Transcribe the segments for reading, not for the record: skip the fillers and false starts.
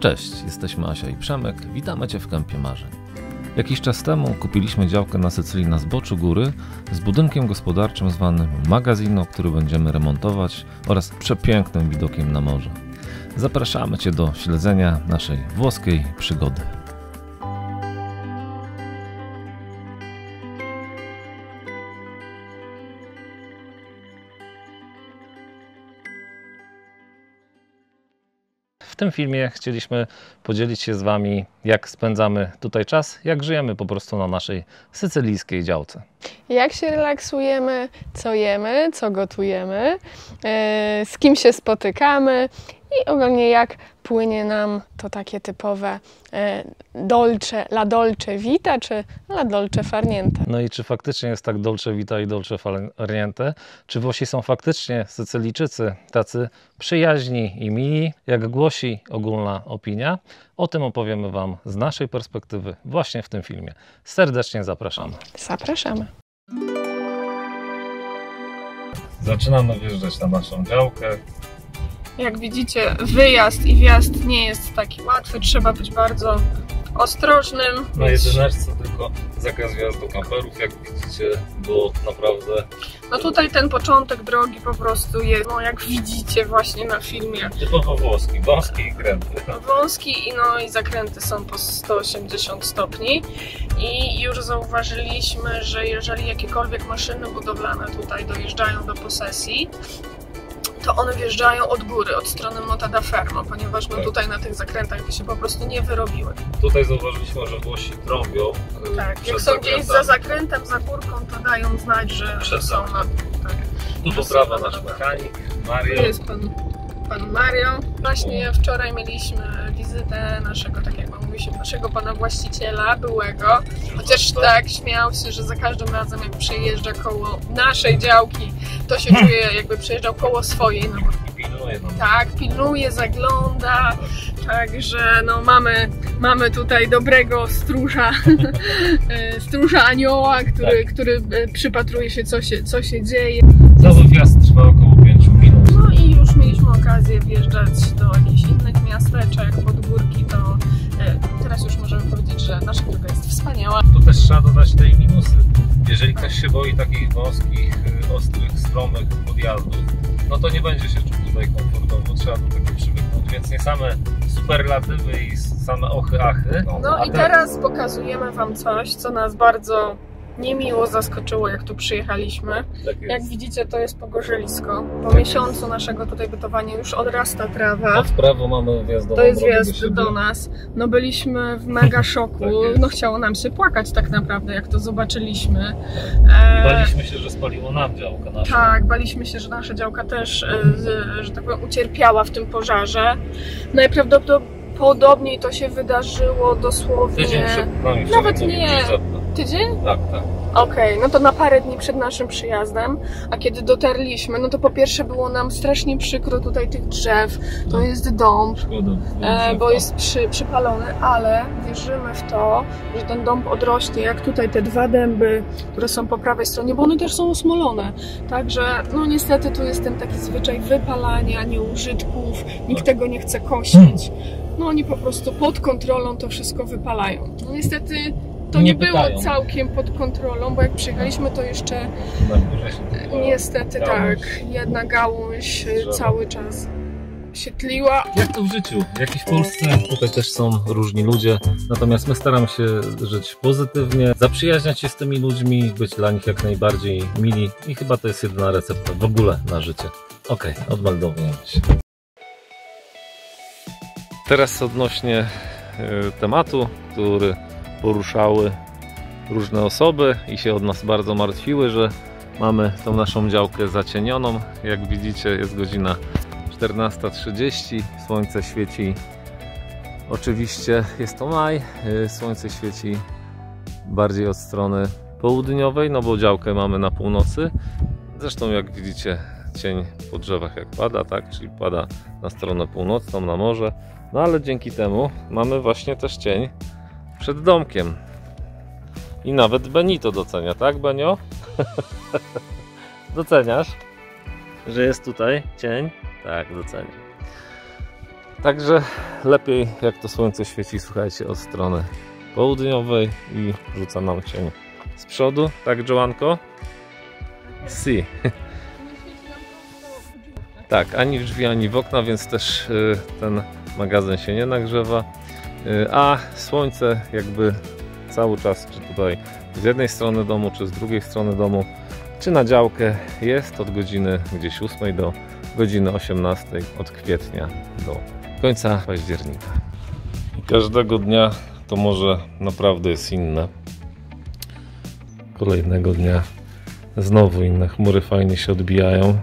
Cześć, jesteśmy Asia i Przemek, witamy Cię w Kępie Marzeń. Jakiś czas temu kupiliśmy działkę na Sycylii na zboczu góry z budynkiem gospodarczym zwanym Magazino, który będziemy remontować, oraz przepięknym widokiem na morze. Zapraszamy Cię do śledzenia naszej włoskiej przygody. W tym filmie chcieliśmy podzielić się z Wami, jak spędzamy tutaj czas, jak żyjemy po prostu na naszej sycylijskiej działce. Jak się relaksujemy, co jemy, co gotujemy, z kim się spotykamy i ogólnie jak płynie nam to takie typowe la dolce vita czy la dolce far niente. No i czy faktycznie jest tak dolce vita i dolce far niente? Czy Włosi są faktycznie Sycylijczycy tacy przyjaźni i mili, jak głosi ogólna opinia? O tym opowiemy Wam z naszej perspektywy właśnie w tym filmie. Serdecznie zapraszamy. Zapraszamy. Zaczynamy wjeżdżać na naszą działkę. Jak widzicie, wyjazd i wjazd nie jest taki łatwy, trzeba być bardzo ostrożnym. Na jedyneczce tylko zakaz wjazdu kamperów, jak widzicie, bo naprawdę... No tutaj ten początek drogi po prostu jest, no jak widzicie właśnie na filmie. Typowo włoski, wąski i kręty. Wąski i zakręty są po 180 stopni i już zauważyliśmy, że jeżeli jakiekolwiek maszyny budowlane tutaj dojeżdżają do posesji, to one wjeżdżają od góry, od strony Motta da Fermo, ponieważ no tutaj na tych zakrętach by się po prostu nie wyrobiły. Tutaj zauważyliśmy, że Włosi trąbią. Tak, jak są gdzieś za zakrętem, za górką, to dają znać, że są na... Tak, tu poprawa nasz mechanik, Mario. Tu jest pan Mario. Właśnie wczoraj mieliśmy wizytę naszego, tak jak mówi się, naszego pana właściciela, byłego. Chociaż tak śmiał się, że za każdym razem jak przejeżdża koło naszej działki, to się czuje, jakby przejeżdżał koło swojej. No bo, pilnuje, no. Tak, pilnuje, zagląda. Także no mamy tutaj dobrego stróża, stróża anioła, który przypatruje się, co się dzieje. Cały wjazd trwa około 5 minut. No i już mieliśmy okazję wjeżdżać do jakichś innych miasteczek, pod górki, to teraz już możemy powiedzieć, że nasza droga jest wspaniała. Tu też trzeba dodać te minusy. Jeżeli ktoś się boi takich wąskich, ostrych, stromych podjazdów, no to nie będzie się czuł tutaj komfortowo, trzeba do tego przywyknąć, więc nie same superlatywy i same ochy, achy. No i teraz pokazujemy Wam coś, co nas bardzo niemiło zaskoczyło, jak tu przyjechaliśmy. Tak jak widzicie, to jest pogorzelisko. Po miesiącu naszego tutaj bytowania już odrasta trawa. A w prawo mamy wjazdową To jest drogę wjazd do nas. No byliśmy w mega szoku. Tak no chciało nam się płakać tak naprawdę, jak to zobaczyliśmy. Baliśmy się, że spaliło nam działkę naszą. Tak, baliśmy się, że nasza działka też, że tak powiem, ucierpiała w tym pożarze. Najprawdopodobniej to się wydarzyło dosłownie... Tydzień przed nami. Nawet nie. Tydzień? Tak. Okej, no to na parę dni przed naszym przyjazdem, a kiedy dotarliśmy, no to po pierwsze było nam strasznie przykro tutaj tych drzew, to jest dąb, bo jest przypalony, ale wierzymy w to, że ten dąb odrośnie, jak tutaj te dwa dęby, które są po prawej stronie, bo one też są osmolone, także no niestety tu jest ten taki zwyczaj wypalania, nieużytków, nikt tego nie chce kosić, no oni po prostu pod kontrolą to wszystko wypalają. No niestety to nie było całkiem pod kontrolą, bo jak przyjechaliśmy, to jeszcze niestety tak, jedna gałąź cały czas się tliła. Jak to w życiu? Jak i w Polsce, tutaj też są różni ludzie, natomiast my staramy się żyć pozytywnie, zaprzyjaźniać się z tymi ludźmi, być dla nich jak najbardziej mili i chyba to jest jedyna recepta w ogóle na życie. Okej, odmeldowujemy się. Teraz odnośnie tematu, który poruszały różne osoby i się od nas bardzo martwiły, że mamy tą naszą działkę zacienioną. Jak widzicie, jest godzina 14:30, słońce świeci, oczywiście jest to maj, słońce świeci bardziej od strony południowej, no bo działkę mamy na północy. Zresztą jak widzicie, cień po drzewach jak pada, tak, czyli pada na stronę północną, na morze, no ale dzięki temu mamy właśnie też cień przed domkiem. I nawet Benito docenia, tak Benio? Doceniasz, że jest tutaj cień? Tak, doceniam. Także lepiej, jak to słońce świeci, słuchajcie, od strony południowej i rzuca nam cień z przodu. Tak, Joanko? Si. Tak, ani w drzwi, ani w okna, więc też ten magazyn się nie nagrzewa. A słońce jakby cały czas, czy tutaj z jednej strony domu, czy z drugiej strony domu, czy na działkę jest od godziny gdzieś 8 do godziny 18, od kwietnia do końca października. I każdego dnia to może naprawdę jest inne. Kolejnego dnia znowu inne chmury fajnie się odbijają.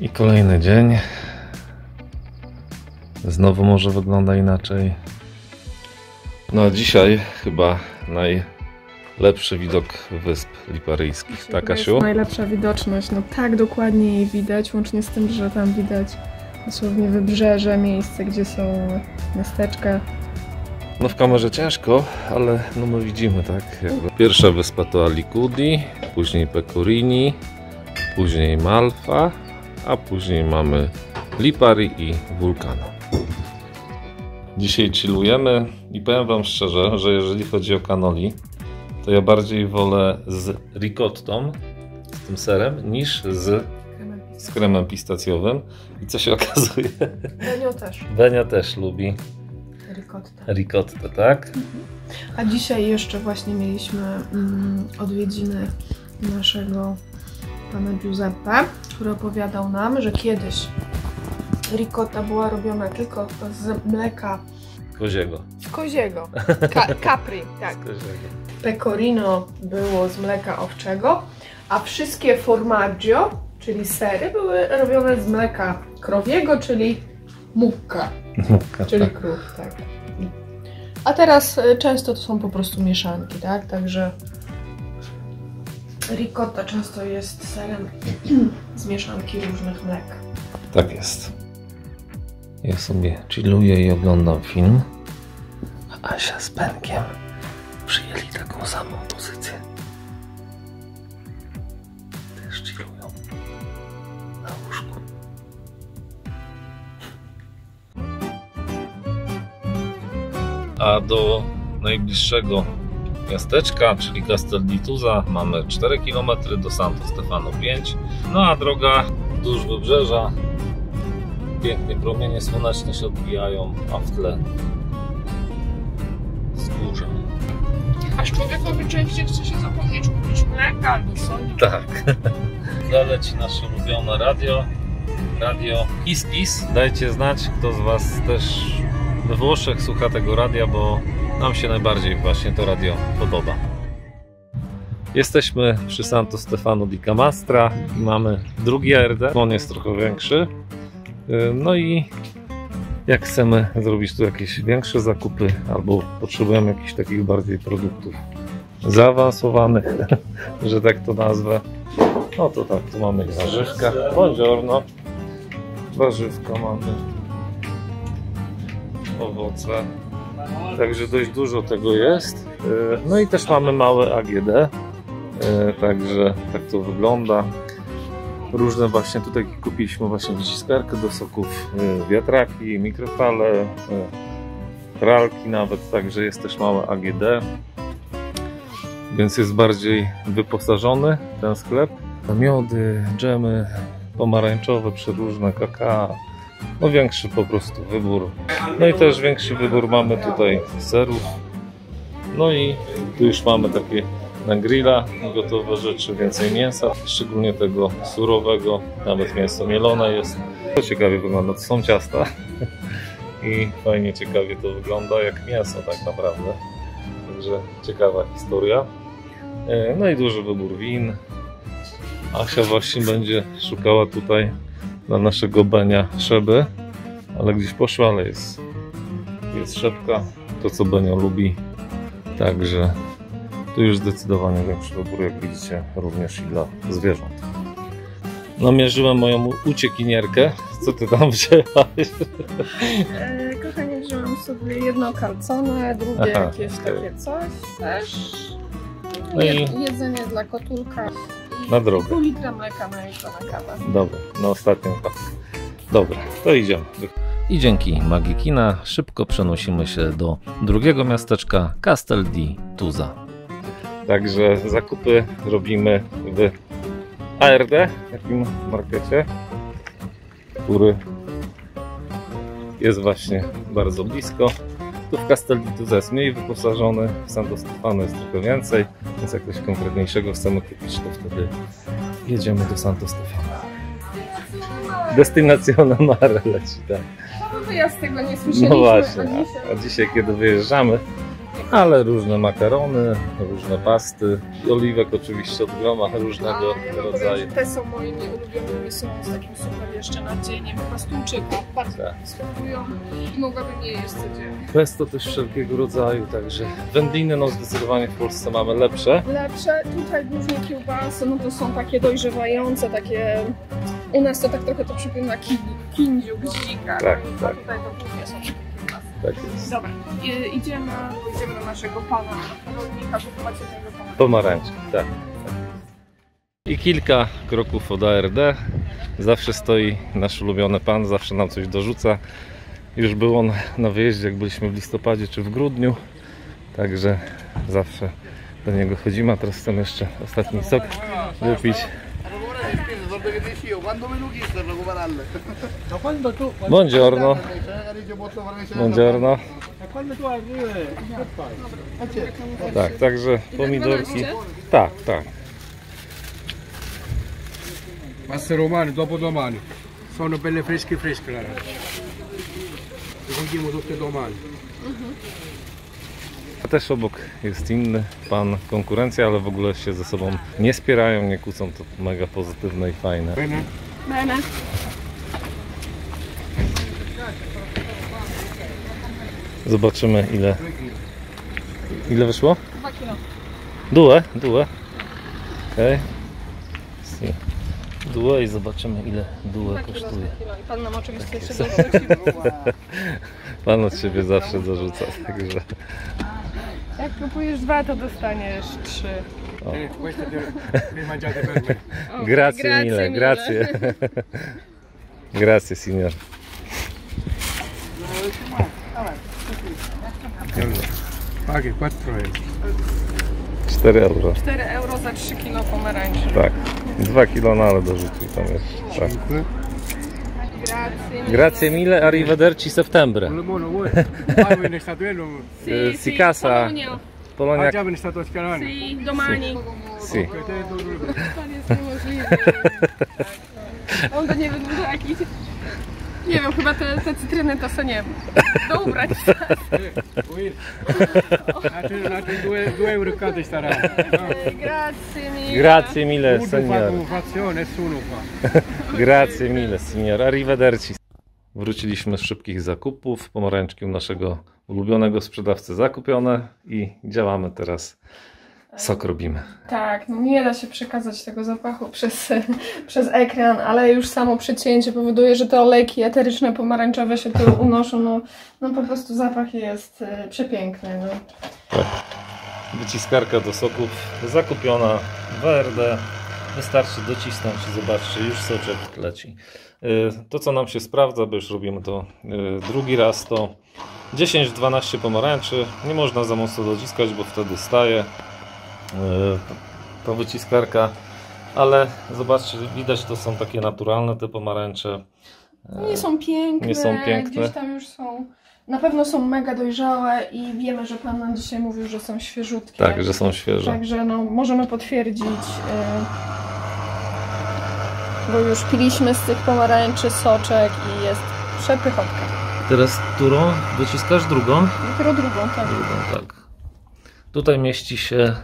I kolejny dzień. Znowu może wygląda inaczej. No a dzisiaj chyba najlepszy widok Wysp Liparyjskich. Tak, Kasiu? Najlepsza widoczność. No tak dokładnie jej widać, łącznie z tym, że tam widać dosłownie wybrzeże, miejsce, gdzie są miasteczka. No w kamerze ciężko, ale no my widzimy, tak? Jakby. Pierwsza wyspa to Alicudi, później Pecorini, później Malfa, a później mamy Lipari i Vulcano. Dzisiaj chillujemy i powiem wam szczerze, że jeżeli chodzi o cannoli, to ja bardziej wolę z ricottą, z tym serem, niż z kremem pistacjowym. I co się okazuje? Benia też lubi ricottę, tak? A dzisiaj jeszcze właśnie mieliśmy odwiedziny naszego pana Giuseppe, który opowiadał nam, że kiedyś ricotta była robiona tylko z mleka koziego. Capri, tak. Pecorino było z mleka owczego, a wszystkie formaggio, czyli sery, były robione z mleka krowiego, czyli mucca, czyli krów, tak. A teraz często to są po prostu mieszanki, tak? Także ricotta często jest serem z mieszanki różnych mlek. Tak jest. Ja sobie chilluję i oglądam film, a Asia z Benkiem przyjęli taką samą pozycję. Też chillują na łóżku. A do najbliższego miasteczka, czyli Castellditusa, mamy 4 km, do Santo Stefano 5. No a droga wzdłuż wybrzeża, pięknie promienie słoneczne się odbijają, a w tle wzgórza. Aż człowiekowi częściej chce się zapomnieć kupić mleka albo soli. Tak. Zaleci nasze ulubione radio Kiss Kiss. Dajcie znać, kto z was też we Włoszech słucha tego radia, bo nam się najbardziej właśnie to radio podoba. Jesteśmy przy Santo Stefano di Camastra i mamy drugi ARD. On jest trochę większy. No i jak chcemy zrobić tu jakieś większe zakupy albo potrzebujemy jakichś takich bardziej produktów zaawansowanych, że tak to nazwę, no to tak, tu mamy warzywka. Buongiorno. Warzywka mamy, owoce. Także dość dużo tego jest. No i też mamy małe AGD. Także tak to wygląda. Różne właśnie tutaj kupiliśmy właśnie wyciskarkę do soków, wiatraki, mikrofale, pralki nawet, także jest też małe AGD. Więc jest bardziej wyposażony ten sklep. Miody, dżemy pomarańczowe, przeróżne, kakao. No większy po prostu wybór. No i też większy wybór mamy tutaj serów. No i tu już mamy takie na grilla gotowe rzeczy, więcej mięsa, szczególnie tego surowego, nawet mięso mielone jest. To ciekawie wygląda, to są ciasta i fajnie ciekawie to wygląda jak mięso tak naprawdę. Także ciekawa historia. No i duży wybór win. Asia właśnie będzie szukała tutaj dla naszego Benia szeby, ale gdzieś poszła, ale jest szebka, to co Benio lubi, także tu już zdecydowanie większy wybór, jak widzicie, również i dla zwierząt. Namierzyłem moją uciekinierkę. Co ty tam wzięłaś? Kochanie, wziąłem sobie jedno calzone, drugie jakieś takie coś też. No i jedzenie dla kotulka. Na drogę. Pół litra mleka na jutro na kawę. Dobra, na ostatnią kawę. Dobra, to idziemy. i dzięki magii kina szybko przenosimy się do drugiego miasteczka Castel di Tusa. Także zakupy robimy w ARD, takim markecie, który jest właśnie bardzo blisko. Tu w Castel di Tusa jest mniej wyposażony, w Santo Stefano jest trochę więcej, więc jak coś konkretniejszego chcemy kupić, to wtedy jedziemy do Santo Stefano. Destinazione Mare leci, tak. Ja z tego nie słyszeliśmy. No właśnie, a dzisiaj kiedy wyjeżdżamy, ale różne makarony, różne pasty i oliwek oczywiście od groma różnego rodzaju. Te są moimi ulubionymi, są z takim super jeszcze nadzieniem pastuńczyka. Bardzo smakują i mogłabym je jeść codziennie. Pesto też wszelkiego rodzaju, także wędliny no zdecydowanie w Polsce mamy lepsze. Lepsze, tutaj głównie kiełbasy, no to są takie dojrzewające, takie... U nas to tak trochę to przypomina kindziu, gdzika. Tak, no, tak. Tutaj to głównie są takie kiełbasy. Tak jest. Dobra, idziemy do naszego pana rolnika, kupować jednego pana. Pomarańcze, tak. I kilka kroków od ARD. Zawsze stoi nasz ulubiony pan, zawsze nam coś dorzuca. Już był on na wyjeździe, jak byliśmy w listopadzie czy w grudniu. Także zawsze do niego chodzimy, a teraz chcemy jeszcze ostatni sok wypić. Buongiorno. Buongiorno. Tak, także pomidorki. Tak, tak. Pasta romane dopodomani. Sono belle fresche, Lara. Vendiamo tutte domani. A też obok jest inny pan, konkurencja, ale w ogóle się ze sobą nie spierają, nie kłócą, to mega pozytywne i fajne. Bene. Zobaczymy ile wyszło? 2 kilo. Due. Okej. Si. Due i zobaczymy ile due kosztuje. I pan nam oczywiście jeszcze dorzuci. Pan od siebie zawsze dorzuca, także... Jak kupujesz 2, to dostaniesz 3. Grazie mille, grazie. Grazie signor. Paghi 4 euro. 4 euro. 4 euro za 3 kilo pomarańczy. Tak. 2 kilo, no ale dorzucił tam jeszcze. Tak. Grazie mille, arrivederci settembre. Si casa. Polonia. Si, domani. Si. Pan jest niemożliwy. On to nie wygląda jakiś... Nie wiem, chyba te cytryny to se nie wiem. Do ubrać. Grazie mille, signor. Grazie mille, signor. Arrivederci. Wróciliśmy z szybkich zakupów. Pomarańczki u naszego ulubionego sprzedawcy zakupione i działamy teraz. Sok robimy. Tak, no nie da się przekazać tego zapachu przez ekran, ale już samo przecięcie powoduje, że te olejki eteryczne pomarańczowe się tu unoszą. No po prostu zapach jest przepiękny. No. Tak. Wyciskarka do soków zakupiona w ARD. Wystarczy docisnąć i zobaczcie, już soczek leci. To co nam się sprawdza, bo już robimy to drugi raz, to 10-12 pomarańczy. Nie można za mocno dociskać, bo wtedy staje ta wyciskarka, ale zobaczcie, widać, to są takie naturalne te pomarańcze. Nie są piękne, nie są piękne. Gdzieś tam już są, na pewno są mega dojrzałe i wiemy, że pan nam dzisiaj mówił, że są świeżutkie. Tak, że są świeże. Także no, możemy potwierdzić, bo już piliśmy z tych pomarańczy soczek i jest przepychotka. Teraz którą wyciskasz? Drugą? Dopiero drugą, tak. Drugą, tak. Tutaj mieści się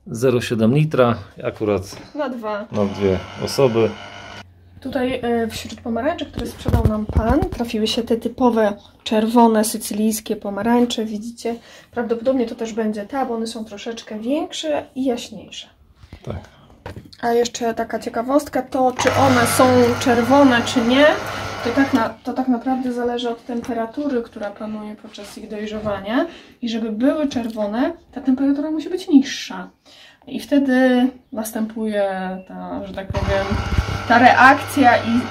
0,7 litra, akurat na 2 osoby. Tutaj wśród pomarańczy, które sprzedał nam pan, trafiły się te typowe czerwone, sycylijskie pomarańcze. Widzicie? Prawdopodobnie to też będzie ta, bo one są troszeczkę większe i jaśniejsze. Tak. A jeszcze taka ciekawostka, to czy one są czerwone, czy nie, to tak naprawdę zależy od temperatury, która panuje podczas ich dojrzewania. I żeby były czerwone, ta temperatura musi być niższa. I wtedy następuje ta, że tak powiem, ta reakcja i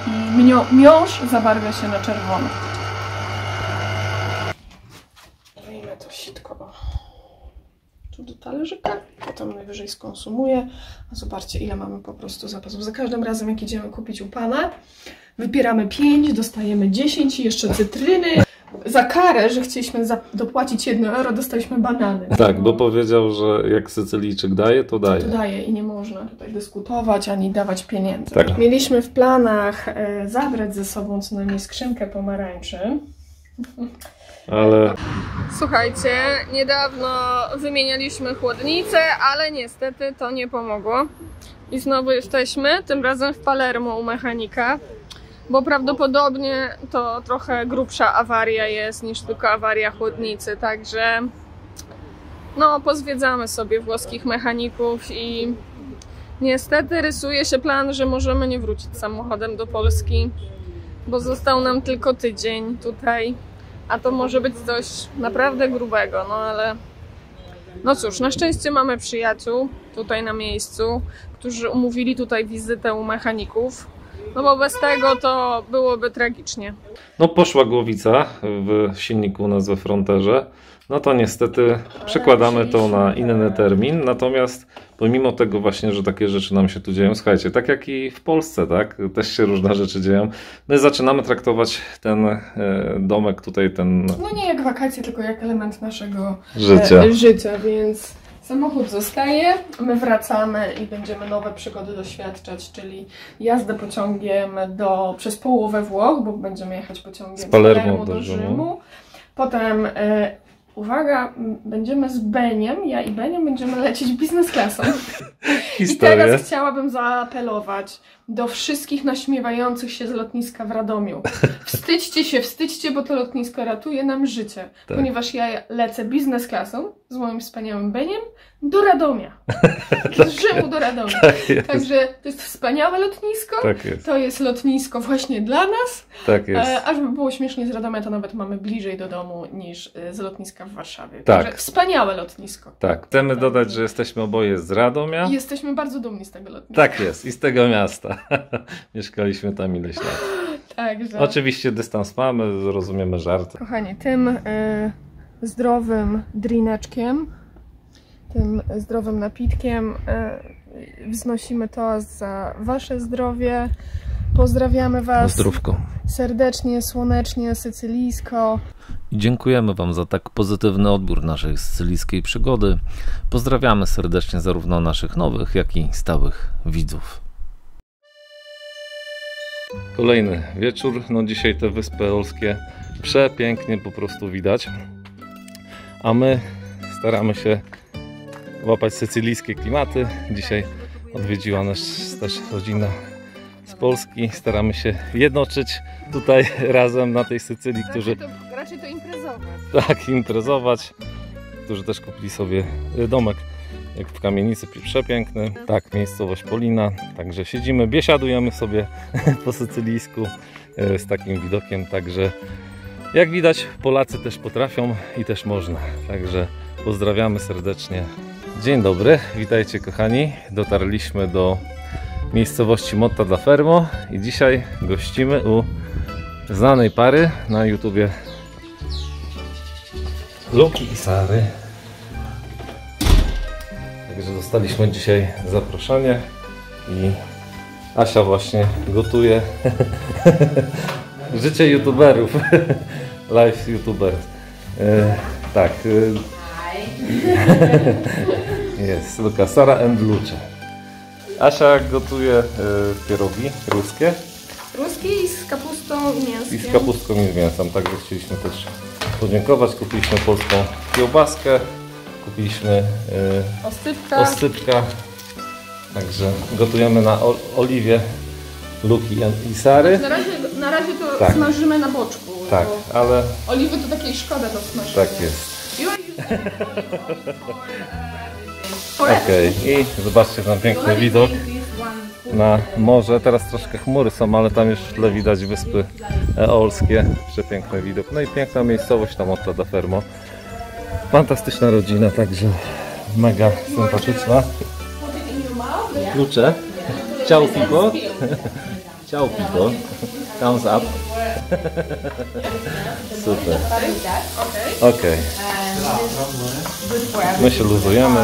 miąższ zabarwia się na czerwono. wkładamy to sitko tu do talerzyka, potem najwyżej skonsumuję. A zobaczcie, ile mamy po prostu zapasów. Za każdym razem, jak idziemy kupić u pana, wybieramy 5, dostajemy 10 i jeszcze cytryny. Za karę, że chcieliśmy dopłacić 1 euro, dostaliśmy banany. Tak, bo powiedział, że jak Sycylijczyk daje, to daje. To daje i nie można tutaj dyskutować ani dawać pieniędzy. Tak. Mieliśmy w planach zabrać ze sobą co najmniej skrzynkę pomarańczy. Ale Słuchajcie, niedawno wymienialiśmy chłodnicę, ale niestety to nie pomogło. I znowu jesteśmy, tym razem w Palermo u mechanika, bo prawdopodobnie to trochę grubsza awaria jest niż tylko awaria chłodnicy, także no pozwiedzamy sobie włoskich mechaników i niestety rysuje się plan, że możemy nie wrócić samochodem do Polski, bo został nam tylko tydzień tutaj. A to może być coś naprawdę grubego, no ale no cóż, na szczęście mamy przyjaciół tutaj na miejscu, którzy umówili tutaj wizytę u mechaników, no bo bez tego to byłoby tragicznie. no poszła głowica w silniku u nas we fronterze, no to niestety przekładamy to na inny termin, natomiast pomimo tego właśnie, że takie rzeczy nam się tu dzieją, słuchajcie, tak jak i w Polsce, tak, też się różne rzeczy dzieją, no i zaczynamy traktować ten domek tutaj, ten... No nie jak wakacje, tylko jak element naszego życia, więc samochód zostaje, my wracamy i będziemy nowe przygody doświadczać, czyli jazdę pociągiem przez połowę Włoch, bo będziemy jechać pociągiem z Palermo do Rzymu. Potem, uwaga, będziemy z Beniem, ja i Beniem będziemy lecieć biznes klasą. I teraz chciałabym zaapelować do wszystkich naśmiewających się z lotniska w Radomiu. Wstydźcie, bo to lotnisko ratuje nam życie. Tak. Ponieważ ja lecę biznes klasą z moim wspaniałym Beniem do Radomia. Z Rzymu do Radomia. Tak, także to jest wspaniałe lotnisko. Tak jest. To jest lotnisko właśnie dla nas. Tak jest. A żeby było śmiesznie, z Radomia to nawet mamy bliżej do domu niż z lotniska w Warszawie. Tak. Także wspaniałe lotnisko. Tak. Chcemy dodać, że jesteśmy oboje z Radomia. I jesteśmy bardzo dumni z tego lotniska. Tak jest. I z tego miasta. Mieszkaliśmy tam ileś lat. Także... Oczywiście dystans mamy, rozumiemy żarty. Kochani, tym zdrowym drineczkiem, tym zdrowym napitkiem wznosimy toast za wasze zdrowie. Pozdrawiamy was Zdrówko. serdecznie, słonecznie, sycylijsko. I dziękujemy wam za tak pozytywny odbiór naszej sycylijskiej przygody. Pozdrawiamy serdecznie zarówno naszych nowych, jak i stałych widzów. Kolejny wieczór, no dzisiaj te Wyspy Eolskie przepięknie po prostu widać, a my staramy się łapać sycylijskie klimaty. Dzisiaj odwiedziła nas też rodzina z Polski, staramy się jednoczyć tutaj razem na tej Sycylii, którzy... Raczej to imprezować. Tak, imprezować, którzy też kupili sobie domek jak w kamienicy, przepiękny. Tak, miejscowość Polina, także siedzimy, biesiadujemy sobie po sycylijsku z takim widokiem, także jak widać Polacy też potrafią i też można, także pozdrawiamy serdecznie. Dzień dobry, witajcie kochani, dotarliśmy do miejscowości Motta da Fermo i dzisiaj gościmy u znanej pary na YouTubie, Luki i Sary. Także dostaliśmy dzisiaj zaproszenie i Asia właśnie gotuje życie youtuberów, live youtuber. Tak. Jest Luka, Sara and Lucze. Asia gotuje pierogi ruskie. Ruskie i z kapustą i mięskiem. I z kapustką i z mięsem. Także chcieliśmy też podziękować. Kupiliśmy polską kiełbaskę. Kupiliśmy oscypka. Także gotujemy na oliwie Luki i Sary. Na razie to smażymy na boczku. Tak, ale... Oliwy to takiej szkoda do smażenia. Tak jest. Okej, i zobaczcie tam piękny widok na morze. Teraz troszkę chmury są, ale tam już w tle widać Wyspy Eolskie. Przepiękny widok. No i piękna miejscowość tam Motta da Fermo. Fantastyczna rodzina, także mega sympatyczna. Klucze. Ciao Pipo. Ciao Pipo. Thumbs up. Super. Okej. My się luzujemy.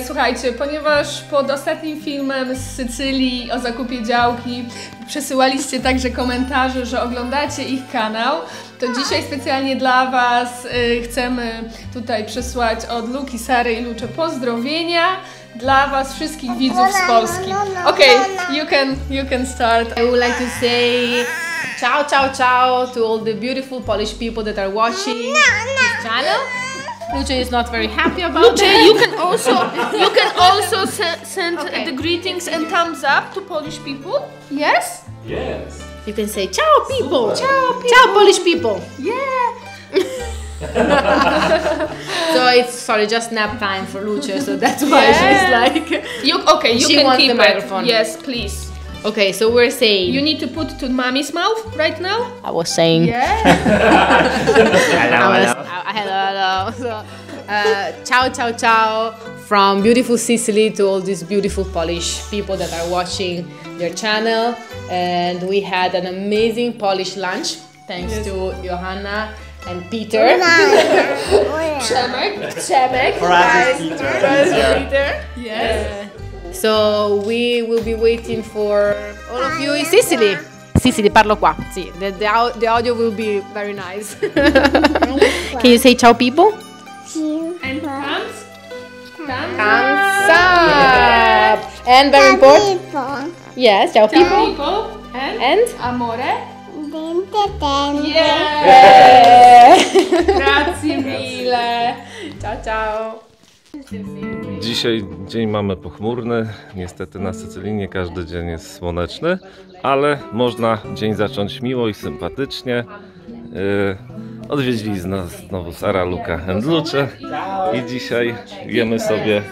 Słuchajcie, ponieważ pod ostatnim filmem z Sycylii o zakupie działki przesyłaliście także komentarze, że oglądacie ich kanał, to dzisiaj specjalnie dla Was chcemy tutaj przesłać od Luki, Sary i Lucze pozdrowienia dla Was wszystkich widzów z Polski. Okay, you can start. I would like to say ciao, ciao, ciao to all the beautiful Polish people that are watching this channel. Lucia is not very happy about Lucze, it. you can also send the greetings and thumbs up to Polish people. Yes? Yes. You can say ciao people. Ciao Polish people. Yeah. So it's just nap time for Lucia, so that's why she's like. You She can wants keep the microphone. it. Yes, please. Okay, so we're saying. You need to put to mommy's mouth right now. I was saying. Yeah. Hello. So, ciao, ciao, ciao from beautiful Sicily to all these beautiful Polish people that are watching their channel. And we had an amazing Polish lunch thanks to Johanna and Peter. Przemek. For us, it's Peter. Yes. So we will be waiting for all of you in Sicily. Sicily, parlo qua. Sì, the audio will be very nice. Can you say ciao people? And thumbs. Thumbs up. And very important. Yes, ciao people. People. And Amore. yeah. Grazie mille. Ciao, ciao. Dzisiaj dzień mamy pochmurny. Niestety na Sycylii nie każdy dzień jest słoneczny, ale można dzień zacząć miło i sympatycznie. Odwiedzili nas znowu Sara, Luka and Lucze i dzisiaj jemy sobie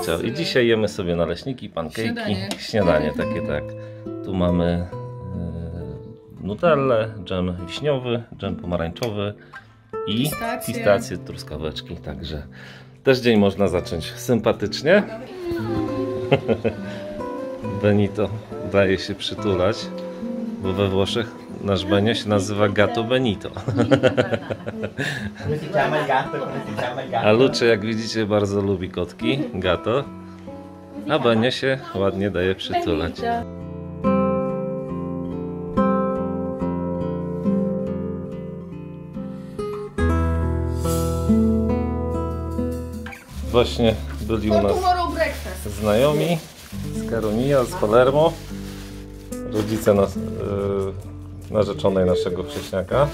ciao. I dzisiaj jemy sobie naleśniki, pankejki, śniadanie takie tak. Tu mamy nutellę, dżem wiśniowy, dżem pomarańczowy i pistacje, truskaweczki, także też dzień można zacząć sympatycznie. Benito daje się przytulać, bo we Włoszech nasz Benio się nazywa Gatto Benito. A Lucze, jak widzicie, bardzo lubi kotki, Gatto, a Benio się ładnie daje przytulać. Właśnie byli u nas znajomi z Caronia, z Palermo, rodzice narzeczonej naszego wcześniaka.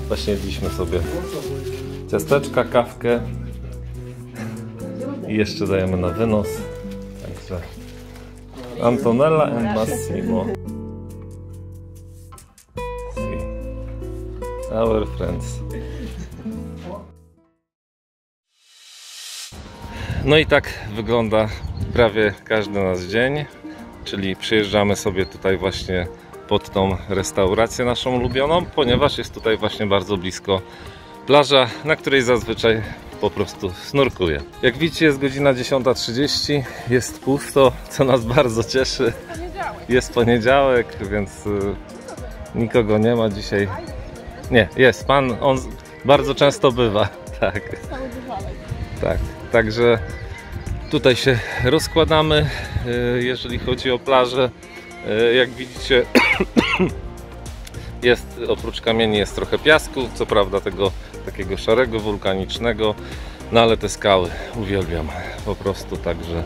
Właśnie jedliśmy sobie ciasteczka, kawkę i jeszcze dajemy na wynos. Także Antonella and Massimo. Our friends. No i tak wygląda prawie każdy nasz dzień, czyli przyjeżdżamy sobie tutaj właśnie pod tą restaurację naszą ulubioną, ponieważ jest tutaj właśnie bardzo blisko plaża, na której zazwyczaj po prostu snurkuję. Jak widzicie, jest godzina 10:30, jest pusto, co nas bardzo cieszy. Jest poniedziałek, więc nikogo nie ma dzisiaj. Nie, jest pan, on bardzo często bywa. Tak. Także tutaj się rozkładamy, jeżeli chodzi o plażę. Jak widzicie, jest oprócz kamieni jest trochę piasku, co prawda tego takiego szarego, wulkanicznego, no ale te skały uwielbiam po prostu, także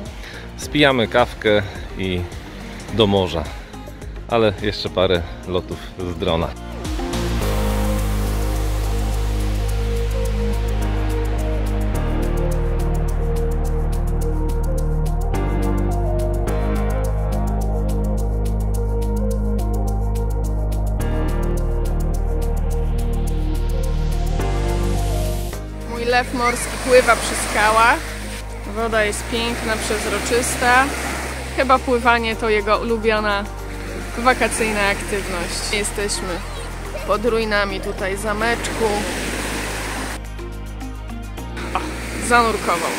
spijamy kawkę i do morza, ale jeszcze parę lotów z drona. Lew morski pływa przy skałach. Woda jest piękna, przezroczysta. Chyba pływanie to jego ulubiona wakacyjna aktywność. Jesteśmy pod ruinami tutaj zameczku. O, zanurkował.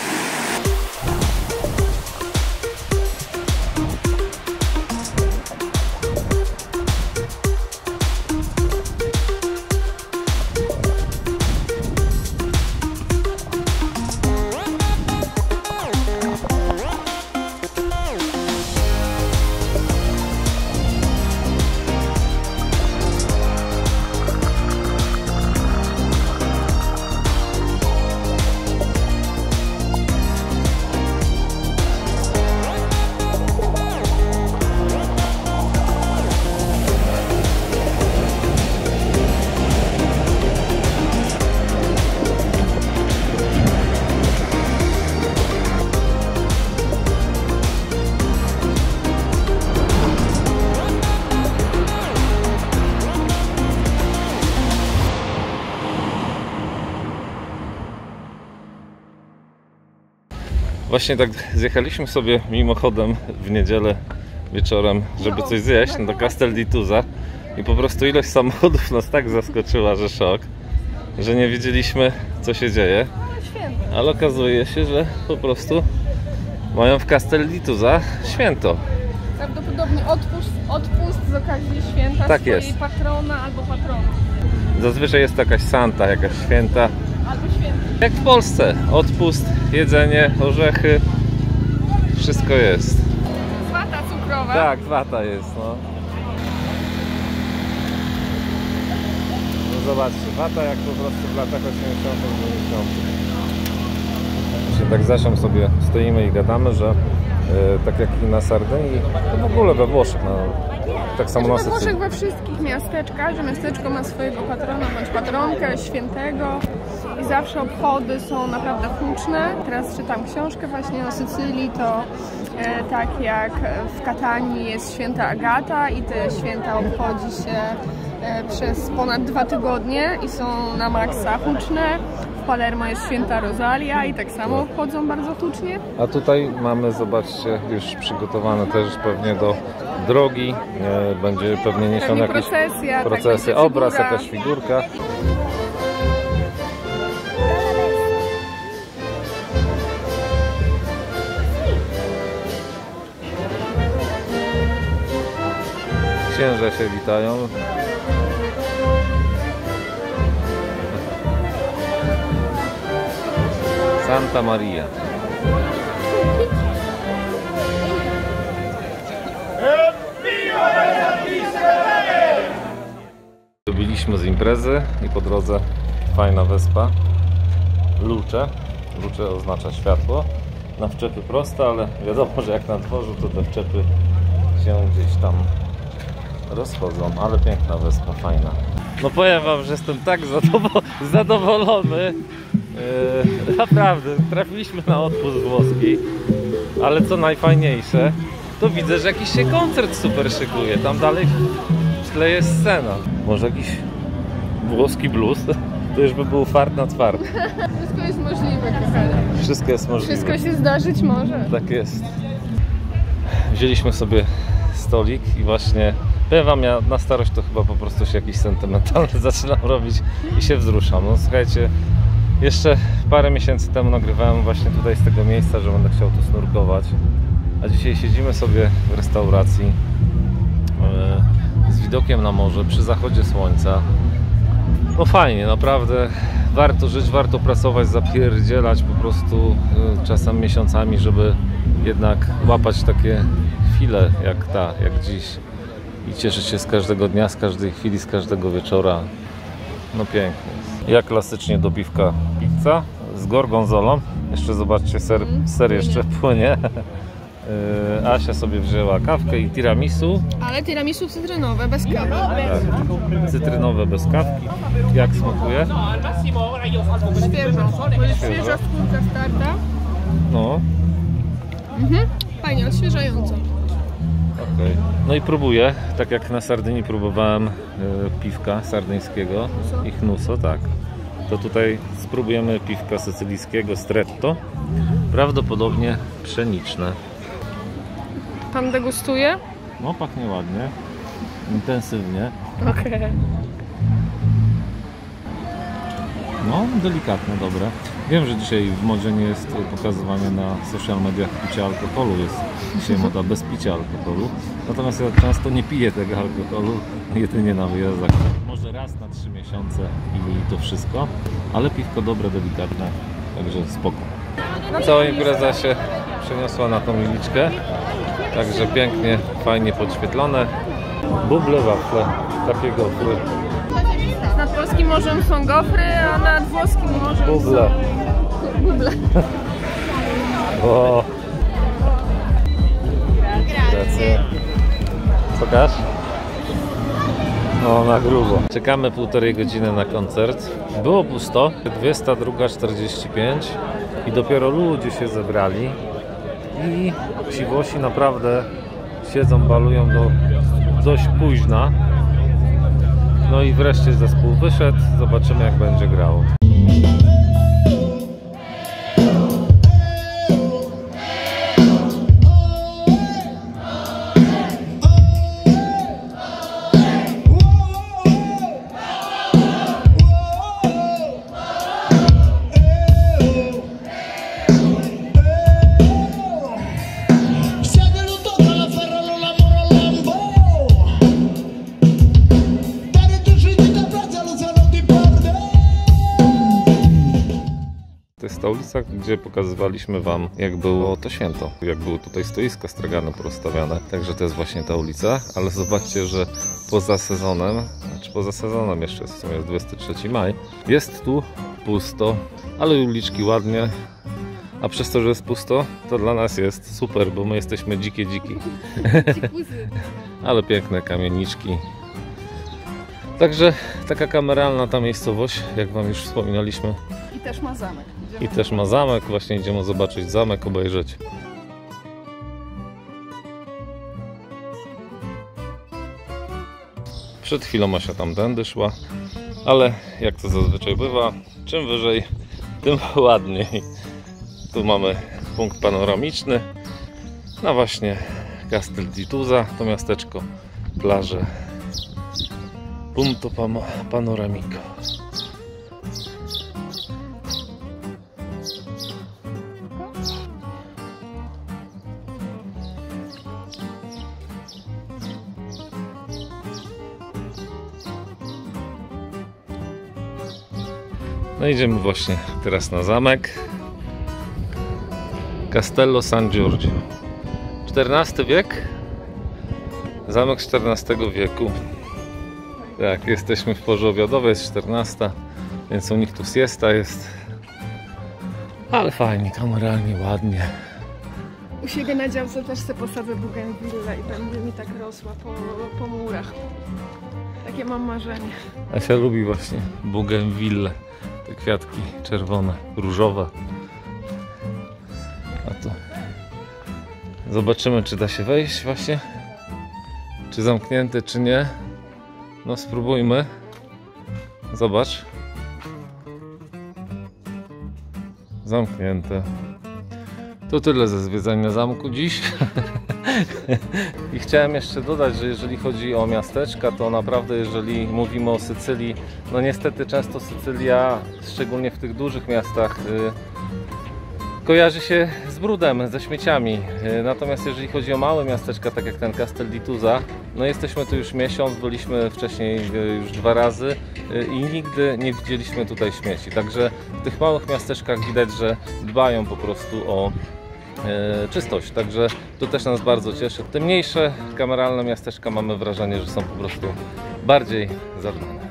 Właśnie tak zjechaliśmy sobie mimochodem w niedzielę wieczorem, żeby coś zjeść, do Castel di Tusa i po prostu ilość samochodów nas tak zaskoczyła, że szok, że nie wiedzieliśmy, co się dzieje, ale okazuje się, że po prostu mają w Castel di Tusa święto. Prawdopodobnie odpust z okazji święta Tak swojej jest. patrona albo patrona. Zazwyczaj jest jakaś Santa, jakaś święta. Albo święta. Jak w Polsce. Odpust, jedzenie, orzechy. Wszystko jest. Wata cukrowa. Tak, wata jest, no. No zobaczcie, wata jak po prostu w latach 80. 90. Właśnie tak zasią sobie stoimy i gadamy, że tak jak i na Sardynii, to w ogóle we Włoszech, no, tak samo na We Sycylii. Włoszech we wszystkich miasteczkach, że miasteczko ma swojego patrona bądź patronkę, świętego i zawsze obchody są naprawdę huczne. Teraz czytam książkę właśnie o Sycylii, to tak jak w Katanii jest święta Agata i te święta obchodzi się przez ponad 2 tygodnie i są na maksa huczne. W Palermo jest święta Rosalia i tak samo obchodzą bardzo hucznie. A tutaj mamy, zobaczcie, już przygotowane też pewnie do drogi. Będzie pewnie niesiona jakaś procesja, tak, obraz, figura. jakaś figurka. Księża się witają. Santa Maria. Byliśmy z imprezy i po drodze fajna wyspa Luce. Luce oznacza światło. Na wczepy proste, ale wiadomo, że jak na dworzu to te wczepy się gdzieś tam rozchodzą, ale piękna wyspa, fajna. No powiem wam, że jestem tak zadowolony. Naprawdę, trafiliśmy na odpust włoski, ale co najfajniejsze, to widzę, że jakiś się koncert super szykuje. Tam dalej w tle jest scena. Może jakiś włoski blues? To już by był fart na tward. Wszystko jest możliwe, kochane. Wszystko jest możliwe. Wszystko się zdarzyć może. Tak jest. Wzięliśmy sobie stolik i właśnie, powiem wam, ja na starość to chyba po prostu się jakiś sentymentalny zaczynam robić i się wzruszam. No słuchajcie, jeszcze parę miesięcy temu nagrywałem właśnie tutaj z tego miejsca, że będę chciał tu snurkować, a dzisiaj siedzimy sobie w restauracji z widokiem na morze przy zachodzie słońca. No fajnie, naprawdę warto żyć, warto pracować, zapierdzielać po prostu czasem miesiącami, żeby jednak łapać takie chwile jak dziś i cieszyć się z każdego dnia, z każdej chwili, z każdego wieczora. No pięknie. Jak klasycznie do piwka pizza z gorgonzolą. Jeszcze zobaczcie, ser jeszcze płynie. Asia sobie wzięła kawkę i tiramisu. Ale tiramisu cytrynowe, bez kawy. Tak, cytrynowe bez kawki. Jak smakuje? Świeżo. Bo jest świeża skórka starta. No. Fajnie, odświeżająco. Okay. No i próbuję, tak jak na Sardynii próbowałem piwka sardyńskiego i Hnuso, tak. To tutaj spróbujemy piwka sycylijskiego Stretto. Prawdopodobnie pszeniczne. Pan degustuje? No pachnie ładnie, intensywnie. Okej. No delikatne, dobre. Wiem, że dzisiaj w modzie nie jest pokazywanie na social mediach picia alkoholu, jest dzisiaj moda bez picia alkoholu. Natomiast ja często nie piję tego alkoholu, jedynie na wyjazdach. Może raz na 3 miesiące i to wszystko, ale piwko dobre, delikatne, także spoko. Cała impreza się przeniosła na tą miliczkę, także pięknie, fajnie podświetlone. Buble, wafle, takie gofry. Nad polskim morzem są gofry, a nad włoskim morzem Buble. są... Buble. O. Grazie. Pokaż. No na grubo. Czekamy 1,5 godziny na koncert. Było pusto. 22:45 i dopiero ludzie się zebrali. I ci Włosi naprawdę siedzą, balują do dość późna. No i wreszcie zespół wyszedł. Zobaczymy, jak będzie grało. ta ulica, gdzie pokazywaliśmy Wam, jak było to święto, jak były tutaj stoiska stragane porozstawiane. Także to jest właśnie ta ulica, ale zobaczcie, że poza sezonem, jeszcze jest w sumie 23 maj, jest tu pusto, ale uliczki ładnie. A przez to, że jest pusto, to dla nas jest super, bo my jesteśmy dziki. Ale piękne kamieniczki. Także taka kameralna ta miejscowość, jak Wam już wspominaliśmy. I też ma zamek. I też ma zamek, właśnie idziemy zobaczyć zamek, obejrzeć. Przed chwilą Asia tam tędy szła, ale jak to zazwyczaj bywa, czym wyżej, tym ładniej. Tu mamy punkt panoramiczny, no właśnie Castel di Tusa, to miasteczko, plaże, Punto Panoramico. No idziemy właśnie teraz na zamek. Castello San Giorgio. XIV wiek. Zamek XIV wieku. Tak, jesteśmy w porze obiadowej, jest 14, więc u nich tu siesta jest. Ale fajnie, kameralnie, ładnie. U siebie na działce też sobie posadzę bugenwillę i będzie mi tak rosła po murach. Takie mam marzenie. Asia lubi właśnie bugenwillę. Te kwiatki czerwone, różowe. A to zobaczymy, czy da się wejść właśnie. Czy zamknięte, czy nie. No spróbujmy. Zobacz. Zamknięte. To tyle ze zwiedzania zamku dziś. I chciałem jeszcze dodać, że jeżeli chodzi o miasteczka, to naprawdę jeżeli mówimy o Sycylii, no niestety często Sycylia, szczególnie w tych dużych miastach, kojarzy się z brudem, ze śmieciami. Natomiast jeżeli chodzi o małe miasteczka, tak jak ten Castel di Tusa, no jesteśmy tu już miesiąc, byliśmy wcześniej już 2 razy i nigdy nie widzieliśmy tutaj śmieci. Także w tych małych miasteczkach widać, że dbają po prostu o czystość. Także to też nas bardzo cieszy. Te mniejsze, kameralne miasteczka mamy wrażenie, że są po prostu bardziej zadbane.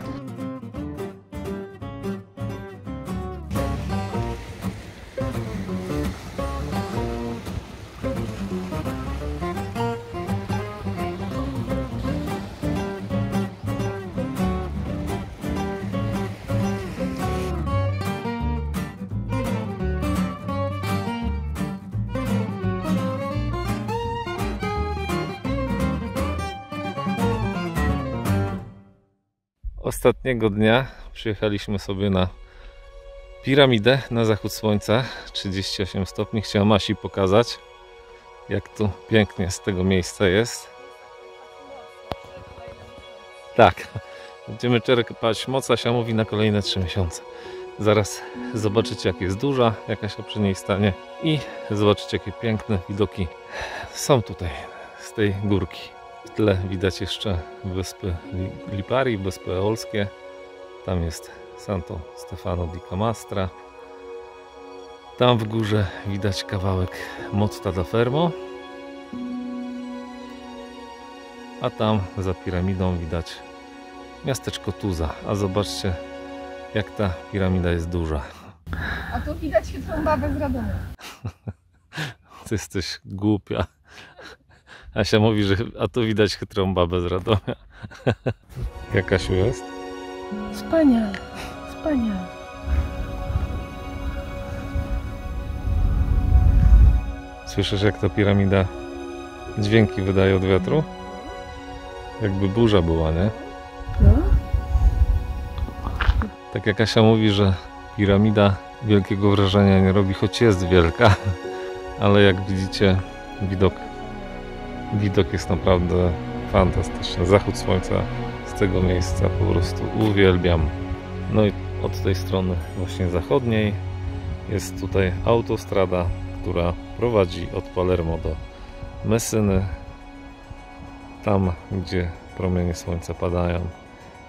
Ostatniego dnia przyjechaliśmy sobie na piramidę na zachód słońca, 38 stopni. Chciałem Asi pokazać, jak tu pięknie z tego miejsca jest. Tak, będziemy czerpać moc, Asia mówi, na kolejne 3 miesiące. Zaraz zobaczycie, jak jest duża, jaka się przy niej stanie i zobaczycie, jakie piękne widoki są tutaj z tej górki. W tle widać jeszcze wyspy Lipari, wyspy Eolskie. Tam jest Santo Stefano di Camastra. Tam w górze widać kawałek Motta da Fermo. A tam za piramidą widać miasteczko Tusa. A zobaczcie, jak ta piramida jest duża. A tu widać chytrą babę z Radomia. Ty jesteś głupia. Asia mówi, że a tu widać chytrą babę z Radomia. Jak Asiu jest? Wspaniale, wspaniale. Słyszysz, jak ta piramida dźwięki wydaje od wiatru? Jakby burza była, nie? No. Tak jak Asia mówi, że piramida wielkiego wrażenia nie robi, choć jest wielka, ale jak widzicie, widok jest naprawdę fantastyczny. Zachód słońca z tego miejsca po prostu uwielbiam. No i od tej strony właśnie zachodniej jest tutaj autostrada, która prowadzi od Palermo do Messyny. Tam, gdzie promienie słońca padają,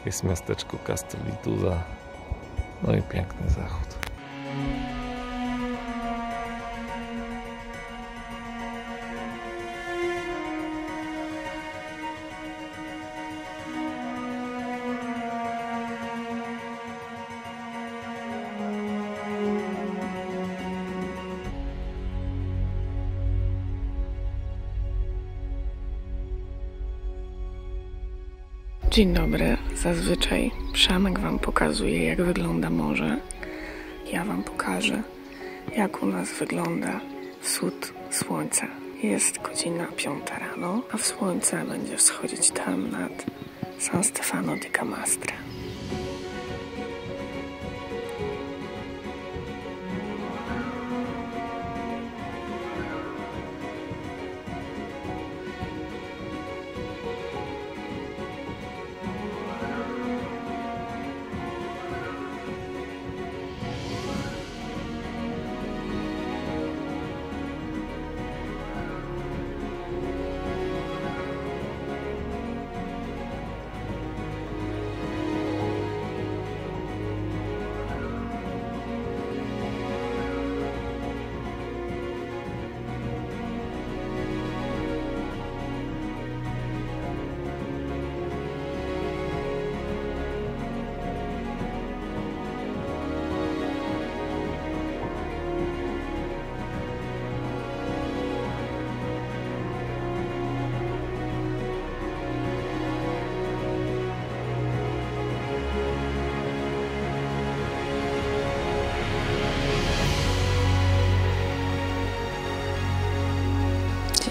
jest miasteczko Castel di Tusa. No i piękny zachód. Dzień dobry. Zazwyczaj Przemek Wam pokazuje, jak wygląda morze. Ja Wam pokażę, jak u nas wygląda wschód słońca. Jest godzina 5 rano, a słońce będzie wschodzić tam nad San Stefano di Camastra.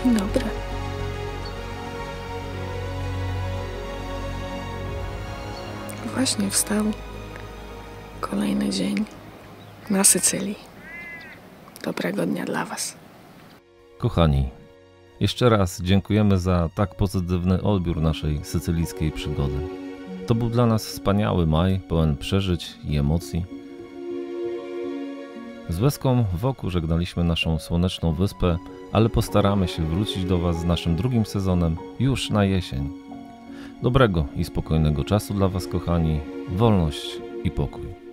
Dzień dobry. Właśnie wstał kolejny dzień na Sycylii. Dobrego dnia dla Was. Kochani, jeszcze raz dziękujemy za tak pozytywny odbiór naszej sycylijskiej przygody. To był dla nas wspaniały maj, pełen przeżyć i emocji. Z łezką wokół żegnaliśmy naszą słoneczną wyspę, ale postaramy się wrócić do Was z naszym drugim sezonem już na jesień. Dobrego i spokojnego czasu dla Was, kochani, wolność i pokój.